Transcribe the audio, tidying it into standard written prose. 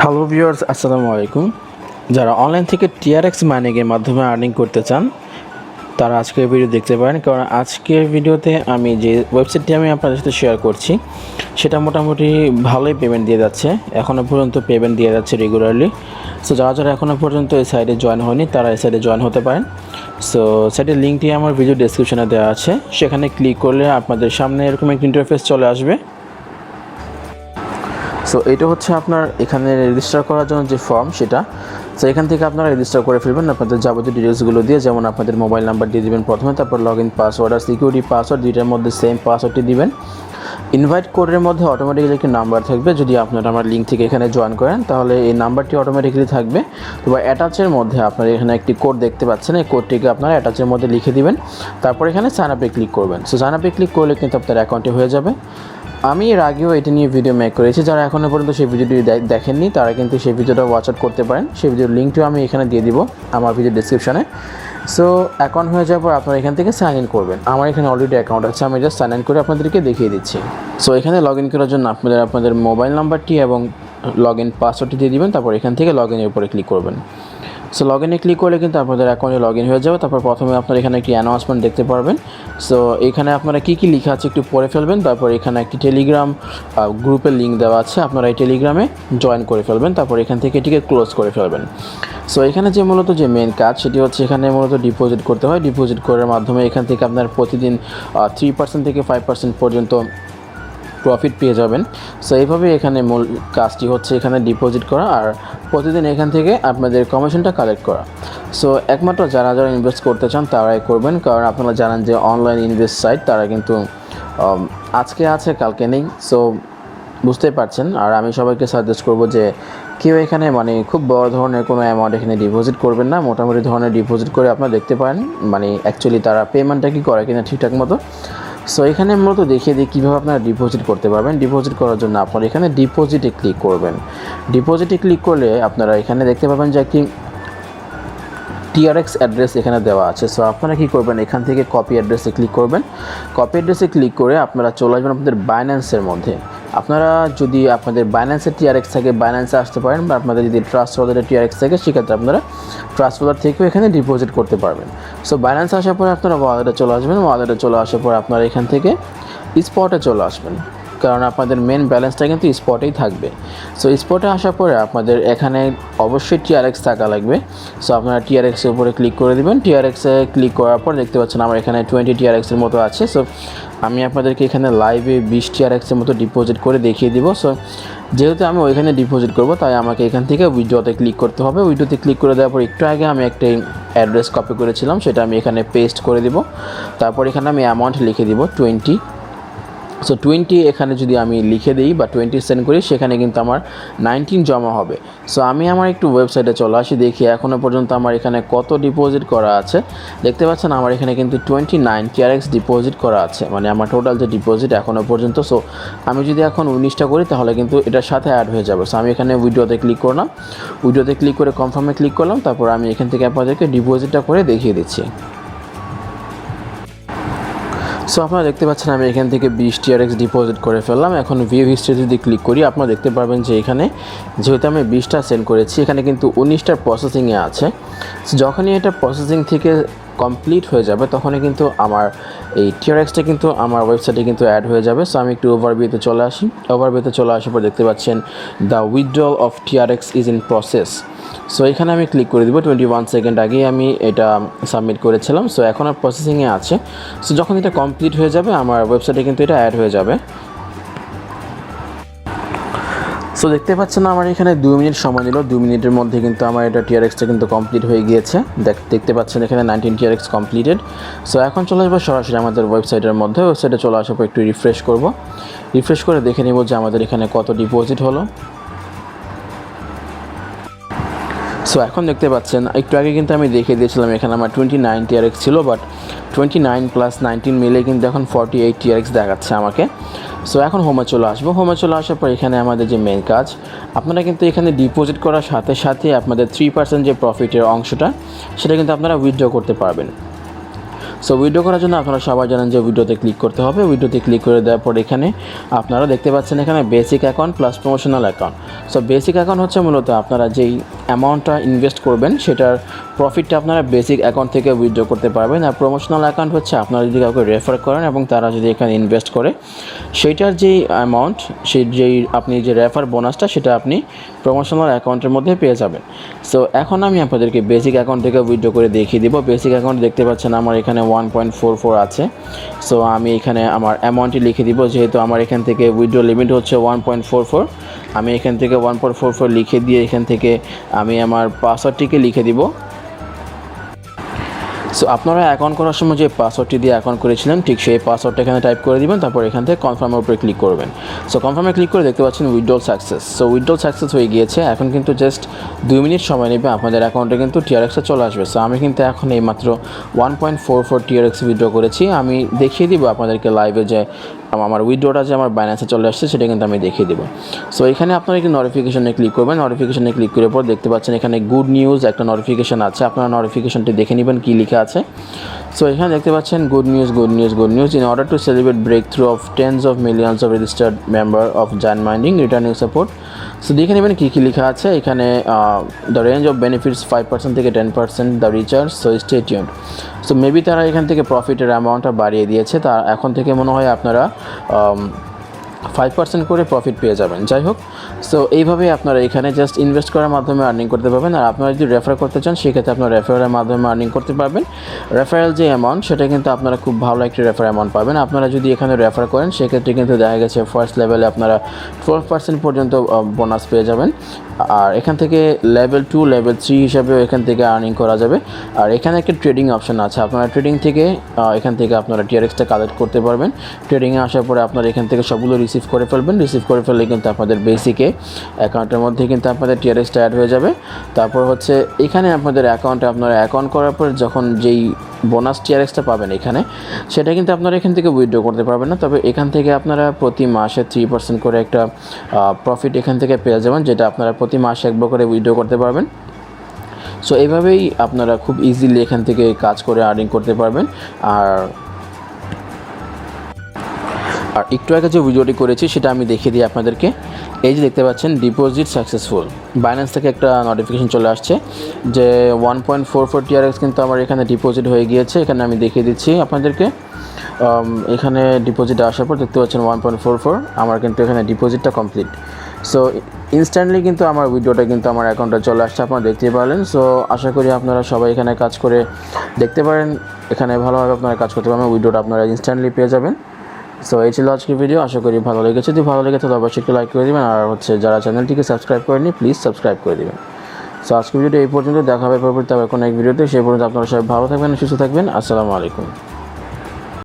Hello viewers, আসসালামু আলাইকুম। যারা অনলাইন থেকে টিআরএক্স মাইনিংয়ের মাধ্যমে আর্নিং করতে চান তারা আজকের ভিডিও দেখতে পারেন, কারণ আজকের ভিডিওতে আমি যে ওয়েবসাইটটি আমি আপনাদের সাথে শেয়ার করছি সেটা মোটামুটি ভালোই পেমেন্ট দিয়ে যাচ্ছে। এখনও পর্যন্ত পেমেন্ট দিয়ে যাচ্ছে রেগুলারলি। সো যারা এখনও পর্যন্ত এই সাইটে জয়েন হয়নি তারা এই সাইটে জয়েন হতে পারেন। সো সাইটের লিঙ্কটি আমার ভিডিও ডেসক্রিপশনে দেওয়া আছে, সেখানে ক্লিক করলে আপনাদের সামনে এরকম একটা ইন্টারফেস চলে আসবে। সো এটা হচ্ছে আপনার এখানে রেজিস্টার করার জন্য যে ফর্ম সেটা। সো এখান থেকে আপনারা রেজিস্টার করে ফেলবেন আপনাদের যাবতীয় ডিটেলসগুলো দিয়ে, যেমন আপনাদের মোবাইল নাম্বার দিয়ে দেবেন প্রথমে, তারপর লগইন পাসওয়ার্ড আর সিকিউরিটি পাসওয়ার্ড দুইটার মধ্যে সেম পাসওয়ার্ডটি দিবেন। ইনভাইট কোডের মধ্যে অটোমেটিক্যালি একটি নাম্বার থাকবে, যদি আপনারা আমার লিঙ্ক থেকে এখানে জয়েন করেন তাহলে এই নাম্বারটি অটোমেটিক্যালি থাকবে। তো অ্যাটাচের মধ্যে আপনারা এখানে একটি কোড দেখতে পাচ্ছেন, এই কোডটিকে আপনারা অ্যাটাচের মধ্যে লিখে দিবেন, তারপর এখানে সাইন আপে ক্লিক করবেন। সো সাইন আপে ক্লিক করলে কিন্তু আপনার অ্যাকাউন্টে হয়ে যাবে। আমি এর আগেও এটা নিয়ে ভিডিও মেক করেছি, যারা এখনও পর্যন্ত সেই ভিডিওটি দেখেননি তারা কিন্তু সেই ভিডিওটা ওয়াচ আউট করতে পারেন। সেই ভিডিওর লিঙ্কটিও আমি এখানে দিয়ে দিব আমার ভিডিও ডেসক্রিপশনে। সো অ্যাকাউন্ট হয়ে যাওয়ার পর আপনারা এখান থেকে সাইন ইন করবেন। আমার এখানে অলরেডি অ্যাকাউন্ট আছে, আমি জাস্ট সাইন ইন করে আপনাদেরকে দেখিয়ে দিচ্ছি। সো এখানে লগ ইন করার জন্য আপনাদের মোবাইল নাম্বারটি এবং লগ ইন পাসওয়ার্ডটি দিয়ে দিবেন, তারপর এখান থেকে লগ ইনের উপরে ক্লিক করবেন। সো লগ ইনে ক্লিক করলে কিন্তু আপনাদের অ্যাকাউন্টে লগ ইন হয়ে যাবে। তারপর প্রথমে আপনারা এখানে একটি অ্যানাউন্সমেন্ট দেখতে পারবেন। সো এখানে আপনারা কী লেখা আছে একটু পড়ে ফেলবেন। তারপর এখানে একটি টেলিগ্রাম গ্রুপের লিঙ্ক দেওয়া আছে, আপনারা এই টেলিগ্রামে জয়েন করে ফেলবেন, তারপর এখান থেকে এটিকে ক্লোজ করে ফেলবেন। সো এখানে যে মূলত যে মেন কাজ সেটি হচ্ছে এখানে মূলত ডিপোজিট করতে হয়। ডিপোজিট করার মাধ্যমে এখান থেকে আপনার প্রতিদিন 3% থেকে 5% পর্যন্ত প্রফিট পেয়ে যাবেন। সো এইভাবে এখানে মূল কাজটি হচ্ছে এখানে ডিপোজিট করা আর প্রতিদিন এখান থেকে আপনাদের কমিশনটা কালেক্ট করা। সো একমাত্র যারা ইনভেস্ট করতে চান তারাই করবেন, কারণ আপনারা জানেন যে অনলাইন ইনভেস্ট সাইট তারা কিন্তু আজকে আছে কালকে নেই। সো বুঝতেই পারছেন। আর আমি সবাইকে সাজেস্ট করব যে কেউ এখানে খুব বড় ধরনের কোনো অ্যামাউন্ট এখানে ডিপোজিট করবেন না। মোটামুটি ধরনের ডিপোজিট করে আপনারা দেখতে পারেন অ্যাকচুয়ালি তারা পেমেন্টটা কি করে কিনা ঠিকঠাক মতো। সো এখানে মূলত দেখিয়ে দিই কীভাবে আপনারা ডিপোজিট করতে পারবেন। ডিপোজিট করার জন্য আপনারা এখানে ডিপোজিটে ক্লিক করবেন। ডিপোজিটে ক্লিক করলে আপনারা এখানে দেখতে পাবেন যে একটি টিআরএক্স অ্যাড্রেস এখানে দেওয়া আছে। সো আপনারা কী করবেন, এখান থেকে কপি অ্যাড্রেসে ক্লিক করবেন। কপি অ্যাড্রেসে ক্লিক করে আপনারা চলে আসবেন আপনাদের বাইন্যান্সের মধ্যে। আপনারা যদি আপনাদের বাইন্যান্সের টিআরএক্স থাকে বাইন্যান্সে আসতে পারেন, বা আপনাদের যদি ট্রাস্ট ওয়ালেটের টিআরএক্স থাকে সেক্ষেত্রে আপনারা ট্রাস্ট ওয়ালেট থেকেও এখানে ডিপোজিট করতে পারবেন। সো বাইন্যান্স আসার পরে আপনারা ওয়ালেটে চলে আসবেন। ওয়ালেটে চলে আসার পর আপনারা এখান থেকে স্পটে চলে আসবেন, কারণ আপনাদের মেন ব্যালেন্সটা কিন্তু স্পটেই থাকবে। সো স্পটে আসার পরে আপনাদের এখানে অবশ্যই টিআরএক্স থাকা লাগবে। সো আপনারা টিআরএক্সের উপরে ক্লিক করে দেবেন। টিআরএক্সে ক্লিক করার পর দেখতে পাচ্ছেন আমার এখানে 20 টিআরএক্সের মতো আছে। সো আমি আপনাদেরকে এখানে লাইভে 20 টিআরএক্সের মতো ডিপোজিট করে দেখিয়ে দিব। সো যেহেতু আমি ওইখানে ডিপোজিট করব তাই আমাকে এখান থেকে উইথড্রতে ক্লিক করতে হবে। উইথড্রতে ক্লিক করে দেওয়ার পর একটু আগে আমি একটা অ্যাড্রেস কপি করেছিলাম সেটা আমি এখানে পেস্ট করে দিব। তারপর এখানে আমি অ্যামাউন্ট লিখে দিব 20। সো 20 এখানে যদি আমি লিখে দিই বা 20 সেন্ড করি সেখানে কিন্তু আমার 19 জমা হবে। সো আমি আমার একটু ওয়েবসাইটে চলে আসি, দেখি এখনও পর্যন্ত আমার এখানে কত ডিপোজিট করা আছে। দেখতে পাচ্ছেন আমার এখানে কিন্তু 29 টিআরএক্স ডিপোজিট করা আছে, আমার টোটাল যে ডিপোজিট এখনও পর্যন্ত। সো আমি যদি এখন 19টা করি তাহলে কিন্তু এটার সাথে অ্যাড হয়ে যাবে। সো আমি এখানে উইথড্রতে ক্লিক করলাম, উইথড্রতে ক্লিক করে কনফার্মে ক্লিক করলাম, তারপর আমি এখান থেকে আপনাদেরকে ডিপোজিটটা করে দেখিয়ে দিচ্ছি। সো আপনারা দেখতে পাচ্ছেন আমি এখান থেকে 20 টিআরএক্স ডিপোজিট করে ফেললাম। এখন ভিউ হিস্ট্রি যদি ক্লিক করি আপনারা দেখতে পারবেন যে এখানে যেহেতু আমি 20টা সেন্ড করেছি এখানে কিন্তু 19টা প্রসেসিংয়ে আছে। সো যখনই এটা প্রসেসিং থেকে কমপ্লিট হয়ে যাবে তখনই কিন্তু আমার এই টিআরএক্সটা কিন্তু আমার ওয়েবসাইটে কিন্তু অ্যাড হয়ে যাবে। সো আমি একটু ওভারভিউতে চলে আসি। ওভারভিউতে চলে আসার পর দেখতে পাচ্ছেন the withdrawal of TRX is in process. So এখানে আমি ক্লিক করে দিব। 21 সেকেন্ড আগেই আমি এটা সাবমিট করেছিলাম। সো এখন আর প্রসেসিংয়ে আছে। সো যখন এটা কমপ্লিট হয়ে যাবে আমার ওয়েবসাইটে কিন্তু এটা অ্যাড হয়ে যাবে। সো দেখতে পাচ্ছেন আমার এখানে 2 মিনিট সময় নিল। 2 মিনিটের মধ্যে কিন্তু আমার এটা টিআরএক্সটা কিন্তু কমপ্লিট হয়ে গিয়েছে। দেখতে পাচ্ছেন এখানে 19 টিআরএক্স কমপ্লিটেড। সো এখন চলে আসবো সরাসরি আমাদের ওয়েবসাইটের মধ্যে। ওয়েবসাইটে চলে আসার পর একটু রিফ্রেশ করব। রিফ্রেশ করে দেখে নেব যে আমাদের এখানে কত ডিপোজিট হলো। সো এখন দেখতে পাচ্ছেন একটু আগে কিন্তু আমি দেখিয়ে দিয়েছিলাম এখানে আমার 29 টিআরএক্স ছিল, বাট 29 + 19 মিলে কিন্তু এখন 48 টিআরএক্স দেখাচ্ছে আমাকে। সো এখন হোমে চলে আসবো। হোমে চলে আসার পর এখানে আমাদের যে মেন কাজ, আপনারা কিন্তু এখানে ডিপোজিট করার সাথে সাথে আপনাদের 3% যে প্রফিটের অংশটা সেটা কিন্তু আপনারা উইথড্র করতে পারবেন। সো উইথড্র করার জন্য আপনারা সবাই জানেন যে উইথড্রতে ক্লিক করতে হবে। উইথড্রতে ক্লিক করে দেওয়ার পর এখানে আপনারা দেখতে পাচ্ছেন এখানে basic account plus promotional account. So basic account হচ্ছে মূলত আপনারা যেই অ্যামাউন্টটা ইনভেস্ট করবেন সেটার প্রফিটটা আপনারা বেসিক অ্যাকাউন্ট থেকে উইথড্র করতে পারবেন। আর প্রমোশনাল অ্যাকাউন্ট হচ্ছে আপনারা যদি কাউকে রেফার করেন এবং তারা যদি এখানে ইনভেস্ট করে সেইটার যেই অ্যামাউন্ট, সেই যেই আপনি যে রেফার বোনাসটা সেটা আপনি প্রমোশনাল অ্যাকাউন্টের মধ্যে পেয়ে যাবেন। সো এখন আমি আপনাদেরকে বেসিক অ্যাকাউন্ট থেকে উইথড্র করে দেখিয়ে দিব। বেসিক অ্যাকাউন্ট দেখতে পাচ্ছেন আমার এখানে 1.44 আছে। সো আমি এখানে আমার অ্যামাউন্টটি লিখে দিব, যেহেতু আমার এখান থেকে উইথড্র লিমিট হচ্ছে 1.44। আমি এখান থেকে 1.44 লিখে দিয়ে এখান থেকে আমি আমার পাসওয়ার্ডটিকে লিখে দিব। সো আপনারা অ্যাকাউন্ট করার সময় যে পাসওয়ার্ডটি দিয়ে অ্যাকাউন্ট করেছিলেন ঠিক সেই পাসওয়ার্ডটা এখানে টাইপ করে দিবেন, তারপর এখান থেকে কনফার্মের উপরে ক্লিক করবেন। সো কনফার্মে ক্লিক করে দেখতে পাচ্ছেন withdrawal success. So withdrawal success হয়ে গিয়েছে। এখন কিন্তু জাস্ট 2 মিনিট সময় নেবে, আপনাদের অ্যাকাউন্টে কিন্তু টিআরএক্সে চলে আসবে। সো আমি কিন্তু এখন এইমাত্র 1.44 টিআরএক্স উইথড্র করেছি। আমি দেখিয়ে দিব আপনাদেরকে লাইভে যে আমার উইথড্রটা যে আমার বাইন্যান্সে চলে আসছে সেটা কিন্তু আমি দেখিয়ে দেবো। সো এখানে আপনারা একটি নোটিফিকেশনে ক্লিক করবেন। নোটিফিকেশনে ক্লিক করার পর দেখতে পাচ্ছেন এখানে গুড নিউজ একটা নোটিফিকেশন আছে। আপনারা নোটিফিকেশনটি দেখে নেবেন কী লেখা আছে। সো এখানে দেখতে পাচ্ছেন good news in order to celebrate break of tens of millions of registered member of giant mining returning support. So দেখে নেবেন কী কী লেখা আছে এখানে। দ্য রেঞ্জ অফ বেনিফিটস 5% থেকে 10% the recharge. So stay tuned. So maybe তারা এখান থেকে প্রফিটের অ্যামাউন্টটা বাড়িয়ে দিয়েছে, তা এখন থেকে মনে হয় আপনারা 5% করে প্রফিট পেয়ে যাবেন। যাই হোক, সো এইভাবেই আপনারা এখানে জাস্ট ইনভেস্ট করার মাধ্যমে আর্নিং করতে পারবেন। আর আপনারা যদি রেফার করতে চান সেক্ষেত্রে আপনারা রেফারের মাধ্যমে আর্নিং করতে পারবেন। রেফারেল যে অ্যামাউন্ট সেটা কিন্তু আপনারা খুব ভালো একটি রেফার অ্যামাউন্ট পাবেন। আপনারা যদি এখানে রেফার করেন সেক্ষেত্রে কিন্তু দেখা গেছে ফার্স্ট লেভেলে আপনারা 12% পর্যন্ত বোনাস পেয়ে যাবেন। আর এখান থেকে লেভেল 2 লেভেল 3 হিসাবেও এখান থেকে আর্নিং করা যাবে। আর এখানে একটা ট্রেডিং অপশন আছে, আপনারা ট্রেডিং থেকে এখান থেকে আপনারা টিআরএক্সটা কালেক্ট করতে পারবেন। ট্রেডিংয়ে আসার পরে আপনারা এখান থেকে সবগুলো রিসিভ করে ফেলবেন। রিসিভ করে ফেললে কিন্তু আপনাদের বেসিকে অ্যাকাউন্টের মধ্যে কিন্তু আপনাদের টিআরএক্সটা অ্যাড হয়ে যাবে। তারপর হচ্ছে এখানে আপনাদের অ্যাকাউন্টে আপনারা অ্যাকাউন্ট করার পর যখন যেই বোনাস টিআরএক্সটা পাবেন এখানে, সেটা কিন্তু আপনারা এখান থেকে উইথড্র করতে পারবেন না। তবে এখান থেকে আপনারা প্রতি মাসে 3% করে একটা প্রফিট এখান থেকে পেয়ে যাবেন, যেটা আপনারা প্রতি মাসে একবার করে উইথড্র করতে পারবেন। সো এইভাবেই আপনারা খুব ইজিলি এখান থেকে কাজ করে আর্নিং করতে পারবেন। আর একটু আগে যে ভিডিওটি করেছি সেটা আমি দেখিয়ে দিই আপনাদেরকে। এই যে দেখতে পাচ্ছেন ডিপোজিট সাকসেসফুল, বাইন্যান্স থেকে একটা নোটিফিকেশন চলে আসছে যে 1.44 টিআরএক্স কিন্তু আমার এখানে ডিপোজিট হয়ে গিয়েছে। এখানে আমি দেখিয়ে দিচ্ছি আপনাদেরকে। এখানে ডিপোজিট আসার পর দেখতে পাচ্ছেন 1.44 আমার কিন্তু এখানে ডিপোজিটটা কমপ্লিট। সো ইনস্ট্যান্টলি কিন্তু আমার ভিডিওটা কিন্তু আমার অ্যাকাউন্টে চলে আসছে, আপনারা দেখতেই পারলেন। সো আশা করি আপনারা সবাই এখানে কাজ করে দেখতে পারেন, এখানে ভালোভাবে আপনারা কাজ করতে পারবেন, ভিডিওটা আপনারা ইনস্ট্যান্টলি পেয়ে যাবেন। সো এই ছিল আজকের ভিডিও, আশা করি ভালো লেগেছে। যদি ভালো লেগে তাহলে অবশ্যই একটু লাইক করে দেবেন। আর হচ্ছে যারা চ্যানেলটিকে সাবস্ক্রাইব করেনি প্লিজ সাবস্ক্রাইব করে দেবেন। সো আজকের ভিডিওটা এই পর্যন্ত, দেখা হবে পরবর্তী আবার কোনো এক ভিডিওতে। সেই পর্যন্ত আপনারা সবাই ভালো থাকবেন, সুস্থ থাকবেন। আসসালামু আলাইকুম।